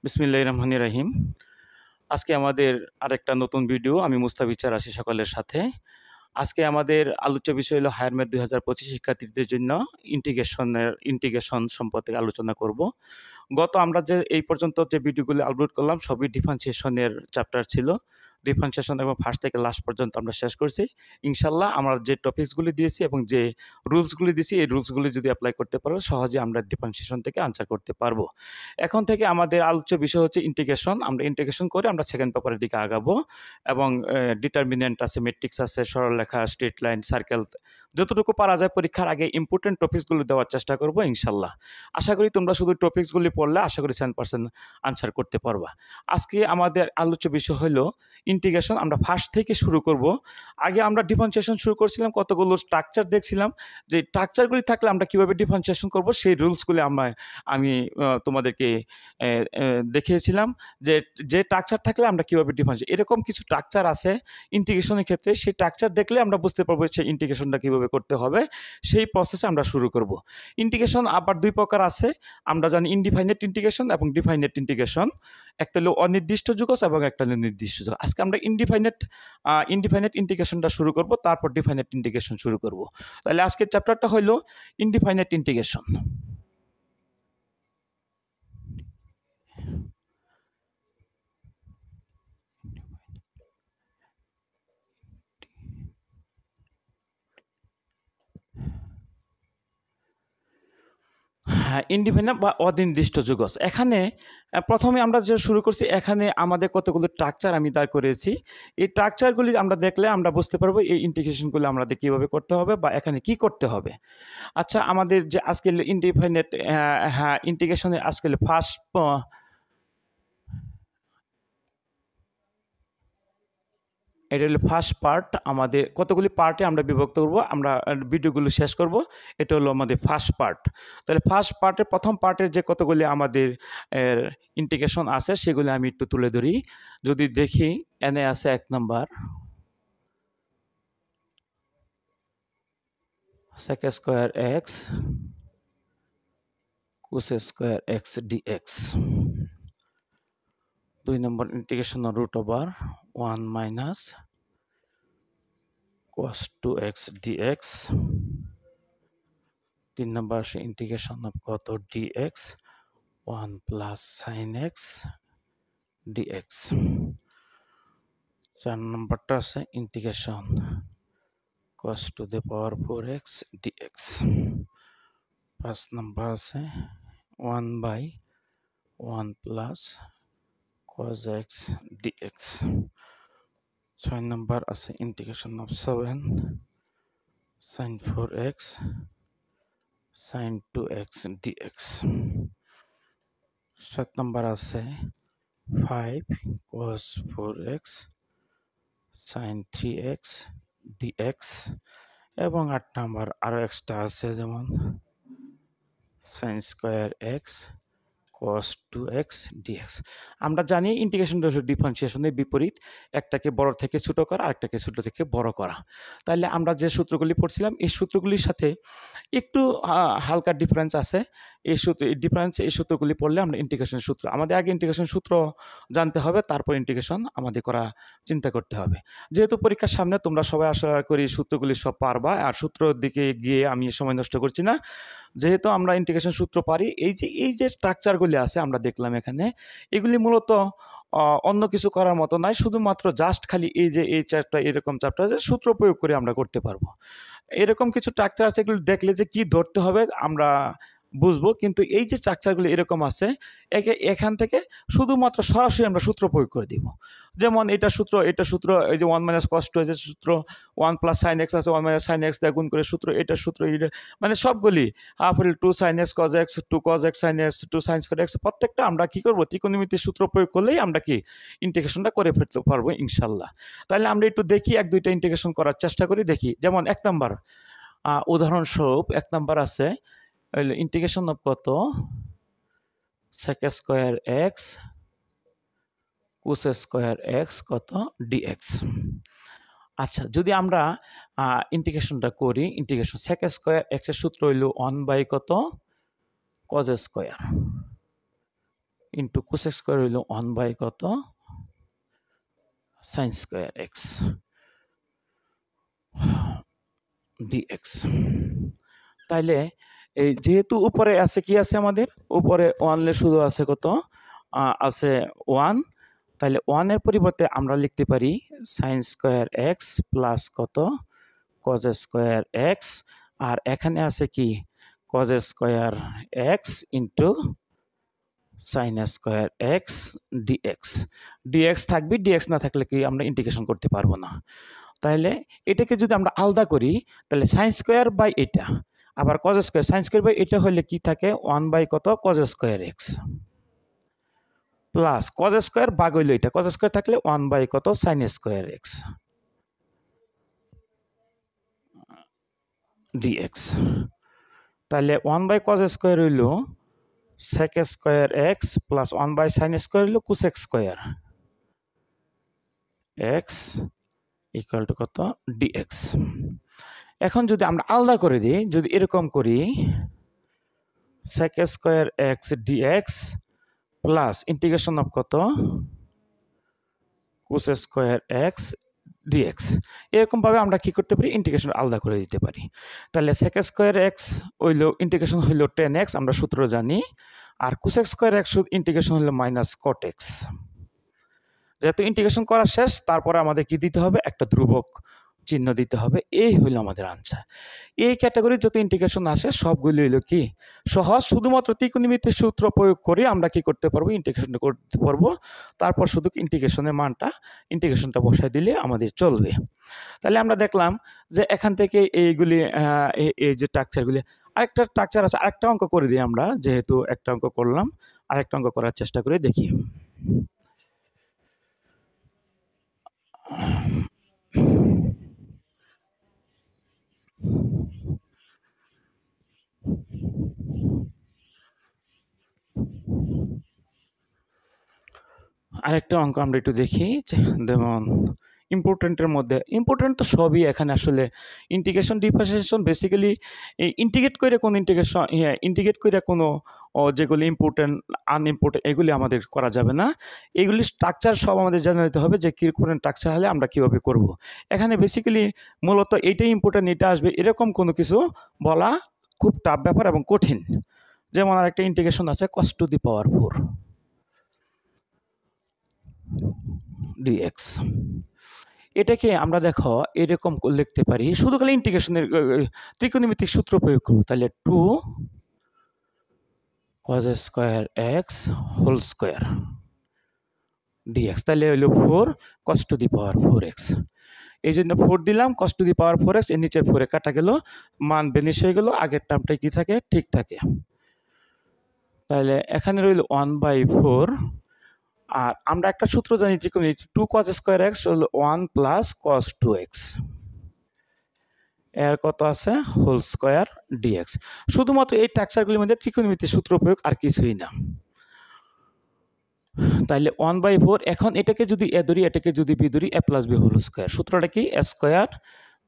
বিসমিল্লাহির রহমানির রহিম। আজকে আমাদের আরেকটা নতুন ভিডিও। আমি মুস্তাফিজ আছি সকলের সাথে। আজকে আমাদের আলোচ্য বিষয় হলো হায়ার ম্যাথ ২০২৫ শিক্ষার্থীদের জন্য ইন্টিগ্রেশন সম্পর্কে আলোচনা করব। আমরা যে এই পর্যন্ত যে ভিডিওগুলো আপলোড করলাম সবই ডিফারেন্সিয়েশনের চ্যাপ্টার ছিল। ডিফারেন্সিয়েশন এবং ফার্স্ট থেকে লাস্ট পর্যন্ত আমরা শেষ করছি। ইনশাআল্লাহ আমরা যে টপিকসগুলি দিয়েছি এবং যে রুলসগুলি দিয়েছি এই রুলসগুলি যদি অ্যাপ্লাই করতে পারো সহজে আমরা ডিফারেন্সিয়েশন থেকে আনসার করতে পারবো। এখন থেকে আমাদের আলোচ্য বিষয় হচ্ছে ইন্টিগ্রেশন। আমরা ইন্টিগ্রেশন করে আমরা সেকেন্ড পেপারের দিকে আগাবো এবং ডিটারমিনেন্ট আছে, ম্যাট্রিক্স আছে, সরলরেখা, স্ট্রেট লাইন, সার্কেল যতটুকু পারা যায় পরীক্ষার আগে ইম্পর্টেন্ট টপিকসগুলো দেওয়ার চেষ্টা করব ইনশাআল্লাহ। আশা করি তোমরা শুধু টপিকসগুলি পড়লে আশা করি 100% আনসার করতে পারবা। আজকে আমাদের আলোচ্য বিষয় হলো ইন্টিগ্রেশন। আমরা ফার্স্ট থেকে শুরু করব। আগে আমরা ডিফারেন্সিয়েশন শুরু করছিলাম, কতগুলো স্ট্রাকচার দেখছিলাম যে স্ট্রাকচারগুলি থাকলে আমরা কীভাবে ডিফারেন্সিয়েশন করব সেই রুলসগুলি আমি তোমাদেরকে দেখিয়েছিলাম যে স্ট্রাকচার থাকলে আমরা কীভাবে এরকম কিছু স্ট্রাকচার আছে ইন্টিগ্রেশনের ক্ষেত্রে। সেই স্ট্রাকচার দেখলে আমরা বুঝতে পারবো সেই ইন্টিগ্রেশনটা কীভাবে করতে হবে। সেই প্রসেসে আমরা শুরু করব। ইন্টিগ্রেশন আবার দুই প্রকার আছে। আমরা জানি ইনডিফাইনাইট ইন্টিগ্রেশন এবং ডিফাইনাইট ইন্টিগ্রেশন। একটা হলো অনির্দিষ্ট যুগজ এবং একটা হলো নির্দিষ্ট যুগজ। আজকে আমরা ইনডিফাইনাইট ইন্টিগ্রেশনটা শুরু করব, তারপর ডিফাইনাইট ইন্টিগ্রেশন শুরু করব। তাহলে আজকের চ্যাপ্টারটা হলো ইনডিফাইনাইট ইন্টিগ্রেশন। হ্যাঁ, ইনডিফাইনাইট বা অনির্দিষ্ট যুগজ। এখানে প্রথমে আমরা যে শুরু করছি, এখানে আমাদের কতগুলো স্ট্রাকচার আমি দাঁড় করেছি। এই স্ট্রাকচারগুলি আমরা দেখলে আমরা বুঝতে পারবো এই ইন্টিগ্রেশনগুলো আমাদের কীভাবে করতে হবে বা এখানে কি করতে হবে। আচ্ছা, আমাদের যে আজকে ইনডিফাইনাইট ইন্টিগ্রেশনে আজকে এটা হলো ফার্স্ট পার্ট। আমাদের কতগুলি পার্টে আমরা বিভক্ত করব, আমরা ভিডিওগুলো শেষ করব। এটা হলো আমাদের ফার্স্ট পার্ট। তাহলে ফার্স্ট পার্টের প্রথম পার্টের যে কতগুলি আমাদের ইন্টিগ্রেশন আছে সেগুলি আমি একটু তুলে ধরি। যদি দেখি, এনে আছে 1 number sec square x cos square x dx. 2 নম্বর integration root over 1 minus cos 2x dx। 3 নম্বর আসে ইন্টিগ্রেশন অফ কত dx 1 plus sin x dx। 4 নম্বরটা আছে integration cos to the power 4x dx। 5 নম্বর আছে 1 by 1 plus cos x dx। 6 নম্বর আছে integration of 7 sin 4x sin 2x dx। 7 নম্বর আছে 5 cos 4x sin 3x dx। এবং 8 নম্বর আরও extra আছে, যেমন sin square x cos 2x dx। আমরা জানি ইন্টিগ্রেশনটা হলো ডিফারেন্সিয়েশনের বিপরীত, একটাকে বড় থেকে ছোট করা, আরেকটাকে ছোট থেকে বড় করা। তাহলে আমরা যে সূত্রগুলি পড়ছিলাম এই সূত্রগুলির সাথে একটু হালকা ডিফারেন্স আছে। এই সূত্রগুলি পড়লে আমরা ইন্টিগ্রেশনের সূত্র, আমাদের আগে ইন্টিগ্রেশন সূত্র জানতে হবে, তারপর ইন্টিগ্রেশন আমাদের চিন্তা করতে হবে। যেহেতু পরীক্ষার সামনে তোমরা সবাই আশা করি সূত্রগুলি সব পারবা, আর সূত্রের দিকে গিয়ে আমি সময় নষ্ট করছি না। যেহেতু আমরা ইন্টিগ্রেশন সূত্র পারি, এই যে স্ট্রাকচারগুলি আছে আমরা দেখলাম এখানে, এগুলি মূলত অন্য কিছু করার মতো নয়, শুধুমাত্র জাস্ট খালি এই চ্যাপ্টার, এরকম চ্যাপ্টার সূত্র প্রয়োগ করে আমরা করতে পারবো। এরকম কিছু স্ট্রাকচার আছে, এগুলো দেখলে যে কি ধরতে হবে আমরা বুঝবো। কিন্তু এই যে স্ট্রাকচারগুলি এরকম আছে, এখান থেকে শুধুমাত্র সরাসরি আমরা সূত্র প্রয়োগ করে দিব। যেমন এটা সূত্র, এই যে 1 মাইনাস cos 2 আছে সূত্র, 1 প্লাস সাইন এক্স আছে, 1 মাইনাস সাইন এক্স দিয়ে গুণ করে সূত্র, এটা সূত্র, এটা মানে সবগুলি হাফ হল 2 sine x cos x 2 cos x sin x 2 sine square x, প্রত্যেকটা আমরা কি করবো, ত্রিকোণমিতির সূত্র প্রয়োগ করলেই আমরা কি ইন্টিগ্রেশনটা করে ফেলতে পারবো ইনশাল্লাহ। তাহলে আমরা একটু দেখি, 1-2টা ইন্টিগ্রেশন করার চেষ্টা করি, দেখি। যেমন 1 নাম্বার উদাহরণস্বরূপ 1 নাম্বার আছে ইন্টিগ্রেশন অফ কত sec square x cos square x কত dx। আচ্ছা, যদি আমরা ইন্টিগ্রেশনটা করি, ইন্টিগ্রেশন sec স্কয়ার এক্স এর সূত্র হইল 1 বাই কত cos square into cosec square হইল 1 বাই কত সাইন স্কোয়ার এক্স ডিএক্স। তাইলে এই যেহেতু উপরে আছে কি আছে আমাদের উপরে 1 শুধু আছে কত আছে 1, তাহলে 1 এর পরিবর্তে আমরা লিখতে পারি সাইন স্কোয়ার এক্স প্লাস কত কজ স্কোয়ার এক্স, আর এখানে আছে কি cos square x into sine square x dx. Dx থাকবে, ডিএক্স না থাকলে কি আমরা ইন্টিগ্রেশন করতে পারবো না। তাহলে এটাকে যদি আমরা আলাদা করি তাহলে সাইন স্কোয়ার বাই এটা আবার cos square, sine square by এটা হলে কি থাকে 1 বাই কত cos square x plus cos square ভাগ হইল এটা, কজ স্কোয়ার থাকলে 1 বাই কত সাইন স্কোয়ার এক্স ডিএক্স। তাহলে 1 বাই কজ স্কোয়ার হইল sec square x plus 1 by sine square হইল cosec square x equal to কত ডিএক্স। এখন যদি আমরা আলাদা করে দিই, যদি এরকম করি sec square x dx plus integration of কত কোস স্কোয়ার এক্স ডিএক্স, এরকমভাবে আমরা কি করতে পারি ইন্টিগ্রেশন আলাদা করে দিতে পারি। তাহলে সেক স্কোয়ার এক্স হইল ইন্টিগ্রেশন হইল 10x আমরা সূত্র জানি, আর কোসেক স্কোয়ার এক্স ইন্টিগ্রেশন হইল মাইনাস কট এক্স। যেহেতু ইন্টিগ্রেশন করা শেষ তারপরে আমাদের কি দিতে হবে একটা ধ্রুবক চিহ্ন দিতে হবে, এই হইল আমাদের আনসার। এই ক্যাটাগরির যত ইন্টিগ্রেশন আসে সবগুলি হইল কি সহজ, শুধুমাত্র ত্রিকোণমিতির সূত্র প্রয়োগ করে আমরা কি করতে পারবো ইন্টিগ্রেশন করতে পারবো, তারপর শুধু ইন্টিগ্রেশনের মানটা ইন্টিগ্রেশনটা বসায় দিলে আমাদের চলবে। তাহলে আমরা দেখলাম যে এখান থেকে এইগুলি এই যে স্ট্রাকচারগুলি, আরেকটা স্ট্রাকচার আছে, আরেকটা অঙ্ক করে দিই আমরা, যেহেতু একটা অঙ্ক করলাম আরেকটা অঙ্ক করার চেষ্টা করে দেখি। আরেকটা অঙ্ক আমরা একটু দেখি, যেমন ইম্পর্টেন্টের মধ্যে ইম্পর্টেন্ট তো সবই এখানে আসলে ইন্টিগ্রেশন ডিফারেন্সিয়েশন বেসিক্যালি ইন্টিগ্রেট করে কোনো ইন্টিগ্রেশন ইন্টিগ্রেট করে কোনো যেগুলি ইম্পর্টেন্ট আনইম্পর্টেন্ট এগুলি আমাদের করা যাবে না, এগুলি স্ট্রাকচার সব আমাদের জানা নিতে হবে যে কীরকম স্ট্রাকচার হলে আমরা কীভাবে করব। এখানে বেসিক্যালি মূলত এইটাই ইম্পর্টেন্ট, এটা আসবে এরকম কোনো কিছু বলা খুব টাফ ব্যাপার এবং কঠিন। যেমন আরেকটা ইন্টিগ্রেশন আছে cos to the power 4 dx, এটাকে আমরা দেখো এরকম লিখতে পারি, শুধু খালি ইন্টিগ্রেশনের ত্রিকোণমিতিক সূত্র প্রয়োগ করব, তাহলে 2 cos square x whole square dx, তাহলে হলো 4 cos to the power 4x, এই জন্য 4 দিলাম cos to the power 4x, এর নিচের 4 কাটা গেল, মান বেনিশ হয়ে গেল, আগের টার্মটা কি থাকে ঠিক থাকে। তাহলে এখানে রইল 1/4, আর আমরা একটা সূত্র জানি ত্রিকোণমিতি 2 cos স্কয়ার x হলো 1 প্লাস cos 2x, এর কত আছে হোল স্কয়ার ডিএক্স। শুধুমাত্র এই স্ট্রাকচারগুলির মধ্যে ত্রিকোণমিতির সূত্র প্রয়োগ, আর কিছুই না। তাহলে 1/4, এখন এটাকে যদি এ ধরি এটাকে যদি বি ধরি a plus B whole square, সূত্রটা কি a square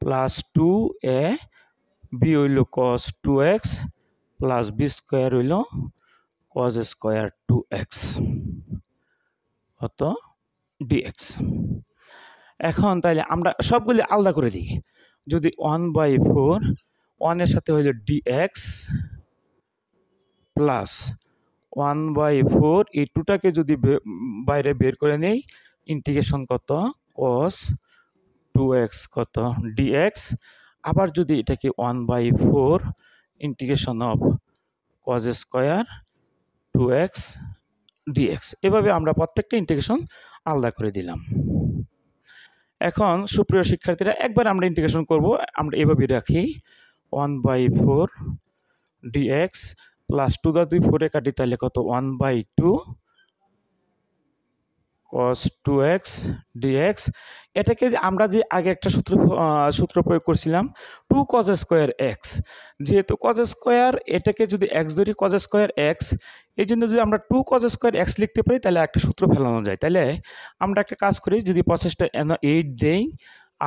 plus 2a B হইল cos 2x plus B square হইল cos স্কয়ার 2x কত ডিএক্স। এখন তাহলে আমরা সবগুলি আলাদা করে দিই, যদি 1/4 1 এর সাথে হইল ডিএক্স প্লাস 1/4 এই 2টাকে যদি বাইরে বের করে নেই, ইন্টিগ্রেশন কত cos 2x কত ডিএক্স, আবার যদি এটাকে 1/4 integration of cos square 2x dx, এভাবে আমরা প্রত্যেকটা ইন্টিগ্রেশন আলাদা করে দিলাম। এখন সুপ্রিয় শিক্ষার্থীরা একবার আমরা ইন্টিগ্রেশন করব, আমরা এভাবে রাখি 1/4 ডিএক্স প্লাস 2 দ্বারা 2 4 কাটি, তাহলে কত 1/2 cos 2x ডিএক্স। এটাকে আমরা যে আগে একটা সূত্র প্রয়োগ করছিলাম 2 cos স্কয়ার x, যেহেতু cos স্কয়ার এটাকে যদি x ধরি cos স্কয়ার x, এই জন্য যদি আমরা 2 cos স্কয়ার x লিখতে পারি তাহলে একটা সূত্র ফেলানো যায়। তাহলে আমরা একটা কাজ করি, যদি প্রসেসটা 8 দেই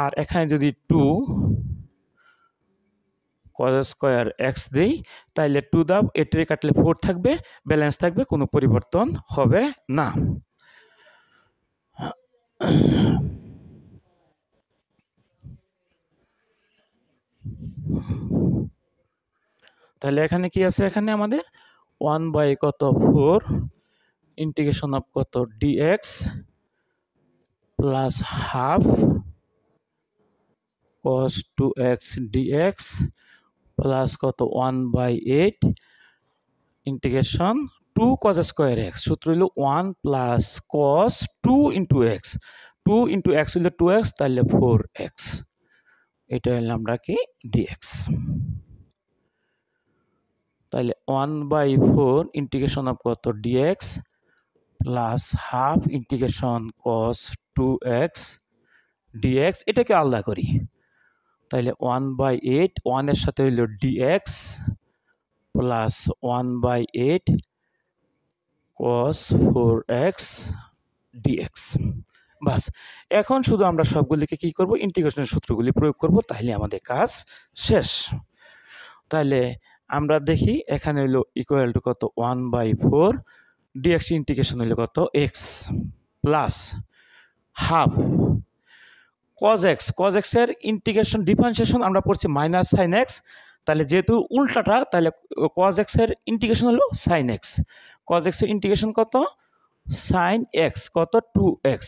আর এখানে যদি 2 cos স্কয়ার x দেই, তাইলে টু দা এটারে কাটলে 4 থাকবে, ব্যালেন্স থাকবে, কোনো পরিবর্তন হবে না। তাহলে এখানে কি আছে, এখানে আমাদের 1 বাই কত 4 ইন্টিগ্রেশন অফ কত dx plus half cos 2x dx plus কত 1 by 8 integration 2 cos square x, সূত্র হলো 1 plus cos 2 into x, 2 into x হলো 2x, তাহলে 4x, এটা হলো আমরা কি dx। তাহলে 1 বাই 4 ইন্টিগ্রেশন অফ কত dx plus half integration cos 2x dx, এটাকে আলাদা করি, তাহলে 1 বাই 8, 1 এর সাথে হইল dx plus 1 by 8 cos 4x dx। বাস, এখন শুধু আমরা সবগুলিকে কি করব, ইন্টিগ্রেশনের সূত্রগুলি প্রয়োগ করব, তাহলে আমাদের কাজ শেষ। তাহলে আমরা দেখি এখানে হইল ইকুয়াল টু কত 1 বাই 4 dx ইন্টিগ্রেশন হইল কত x plus half cos x এর ইন্টিগ্রেশন ডিফারেন্সিয়েশন আমরা পড়ছি মাইনাস সাইন x, তাহলে যেহেতু উল্টাটা, তাহলে cos x এর ইন্টিগ্রেশন হলো সাইন x, cos x এর ইন্টিগ্রেশন কত সাইন x কত 2x,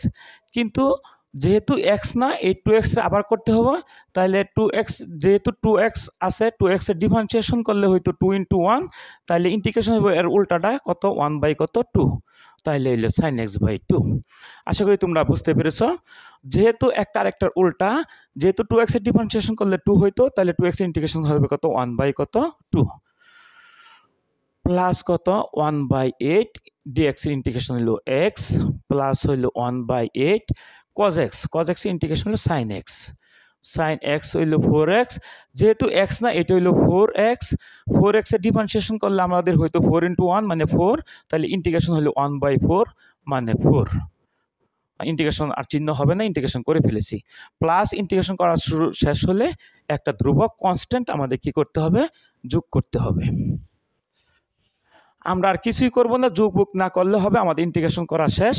কিন্তু যেহেতু x না, এই 2x আবার করতে হবে, তাহলে 2x যেহেতু 2x আছে, 2x এর ডিফারেন্সিয়েশন করলে হয়তো 2 ইন্টু 1, তাহলে ইন্টিগ্রেশন হবে এর উল্টাটা কত 1 বাই কত 2, তাহলে হইলো সাইন x বাই 2। আশা করি তোমরা বুঝতে পেরেছ, যেহেতু একটা আরেকটার উল্টা, যেহেতু 2x এর ডিফারেন্সিয়েশন করলে 2 হইতো, তাহলে 2x এর ইন্টিগ্রেশন হবে কত 1 বাই কত 2 প্লাস কত 1 বাই 8 dx এর ইন্টিগ্রেশন হলো x প্লাস হইলো 1 বাই 8 cos x এর ইন্টিগ্রেশন হলো sin x হইলো 4x, যেহেতু x না, এটা হইলো 4x এর ডিফারেন্সিয়েশন করলে আমাদের হয়তো 4 ইন্টু 1 মানে 4, তাহলে ইন্টিগ্রেশন হলো 1 বাই 4 মানে 4, ইন্টিগ্রেশন আর চিহ্ন হবে না, ইন্টিগ্রেশন করে ফেলেছি। প্লাস ইন্টিগ্রেশন করা শেষ হলে একটা ধ্রুবক কনস্ট্যান্ট আমাদের কি করতে হবে, যোগ করতে হবে। আমরা আর কিছুই করব না, যোগ বিয়োগ না করলে হবে, আমাদের ইন্টিগ্রেশন করা শেষ।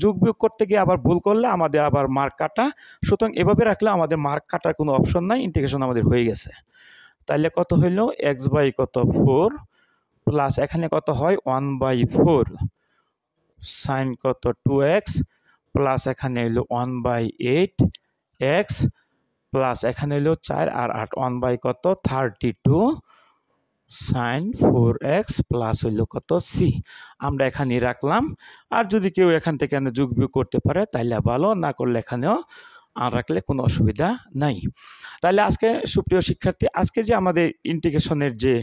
যোগ বিয়োগ করতে গিয়ে আবার ভুল করলে আমাদের আবার মার্ক কাটা, সুতরাং এভাবে রাখলে আমাদের মার্ক কাটার কোনো অপশন নাই, ইন্টিগ্রেশন আমাদের হয়ে গেছে। তাহলে কত হইল x বাই কত 4 প্লাস এখানে কত হয় 1 বাই 4 সাইন কত 2x প্লাস এখানে হইলো 1 বাই 8x প্লাস এখানে হইলো 4 আর 8 1 বাই কত 32 সাইন 4x প্লাস হইলো কত c, আমরা এখানে রাখলাম। আর যদি কেউ এখান থেকে যোগ বিয়োগ করতে পারে তাহলে ভালো, না করলে এখানেও আর রাখলে কোনো অসুবিধা নাই। তাহলে আজকে সুপ্রিয় শিক্ষার্থী, আজকে যে আমাদের ইন্টিগ্রেশনের যে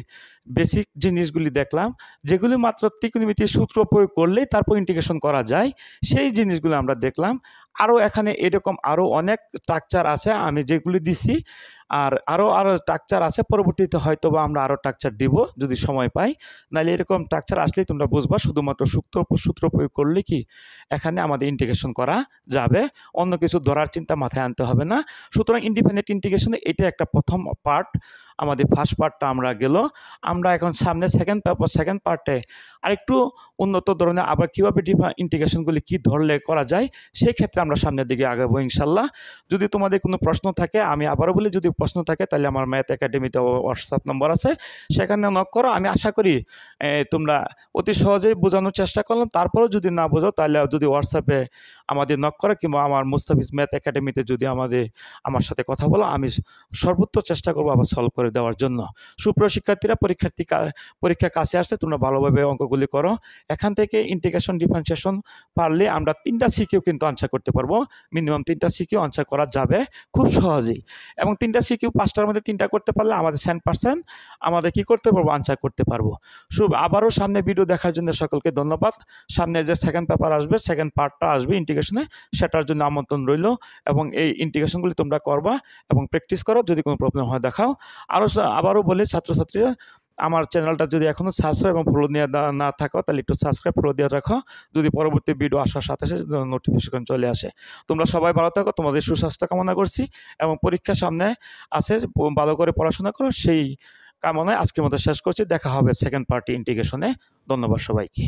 বেসিক জিনিসগুলি দেখলাম, যেগুলি মাত্র ত্রিকোণমিতির সূত্র প্রয়োগ করলেই তারপর ইন্টিগ্রেশন করা যায়, সেই জিনিসগুলো আমরা দেখলাম। আরও এখানে এরকম আরও অনেক স্ট্রাকচার আছে আমি যেগুলি দিছি, আর আরও স্ট্রাকচার আছে, পরবর্তীতে হয়তো বা আমরা আরও স্ট্রাকচার দিব যদি সময় পাই, নাহলে এরকম স্ট্রাকচার আসলেই তোমরা বুঝবা শুধুমাত্র সূত্র প্রয়োগ করলে কি এখানে আমাদের ইন্টিগ্রেশন করা যাবে, অন্য কিছু ধরার চিন্তা মাথায় আনতে হবে না। সুতরাং ইন্ডিপেন্ডেন্ট ইন্টিগ্রেশনে এটা একটা প্রথম পার্ট, আমাদের ফার্স্ট পার্টটা আমরা গেল। আমরা এখন সামনে সেকেন্ড পার্টে আরেকটু উন্নত ধরনের আবার কীভাবে ইন্টিগ্রেশনগুলি কী ধরলে করা যায়, সেই ক্ষেত্রে আমরা সামনের দিকে আগাবো ইনশাল্লাহ। যদি তোমাদের কোনো প্রশ্ন থাকে, আমি আবারও বলি, যদি প্রশ্ন থাকে তাহলে আমার ম্যাথ একাডেমিতে হোয়াটসঅ্যাপ নম্বর আছে, সেখানে নক করো। আমি আশা করি তোমরা অতি সহজেই বোঝানোর চেষ্টা করলাম। তারপরেও যদি না বোঝো তাহলে যদি হোয়াটসঅ্যাপে আমাদের নক করো, কিংবা আমার মুস্তাফিজ ম্যাথ একাডেমিতে যদি আমার সাথে কথা বলো, আমি সর্বোচ্চ চেষ্টা করবো আবার সলভ করে দেওয়ার জন্য। সুপ্রিয় শিক্ষার্থীরা, পরীক্ষা কাছে আসলে তোমরা ভালোভাবে অঙ্কগুলি করো। এখান থেকে ইন্টিগ্রেশন ডিফারেন্সিয়েশন পারলে আমরা 3টা সিকিউ কিন্তু আনসার করতে পারবো, মিনিমাম 3টা সিকিউ আনসার করা যাবে খুব সহজেই। এবং 3টা সিকিউ 5টার মধ্যে 3টা করতে পারলে আমাদের 100% আমাদের কি করতে পারবো, আনসার করতে পারবো। আবারও সামনে ভিডিও দেখার জন্য সকলকে ধন্যবাদ। সামনে যে সেকেন্ড পেপার আসবে, সেকেন্ড পার্টটা আসবে ইন্টিগ্রেশনে, সেটার জন্য আমন্ত্রণ রইল। এবং এই ইন্টিগ্রেশনগুলি তোমরা করবা এবং প্র্যাকটিস করো, যদি কোনো প্রবলেম হয় দেখাও। আবারও বলি ছাত্রছাত্রীরা, আমার চ্যানেলটা যদি এখনও সাবস্ক্রাইব এবং ফলো দিয়ে না থাকো, তাহলে একটু সাবস্ক্রাইব ফলো দিয়ে রাখো, যদি পরবর্তী ভিডিও আসার সাথে সাথে নোটিফিকেশন চলে আসে। তোমরা সবাই ভালো থাকো, তোমাদের সুস্বাস্থ্য কামনা করছি এবং পরীক্ষার সামনে আছে, ভালো করে পড়াশোনা করো, সেই কামনায় আজকের মতো শেষ করছি। দেখা হবে সেকেন্ড পার্টি ইন্টিগ্রেশনে। ধন্যবাদ সবাইকে।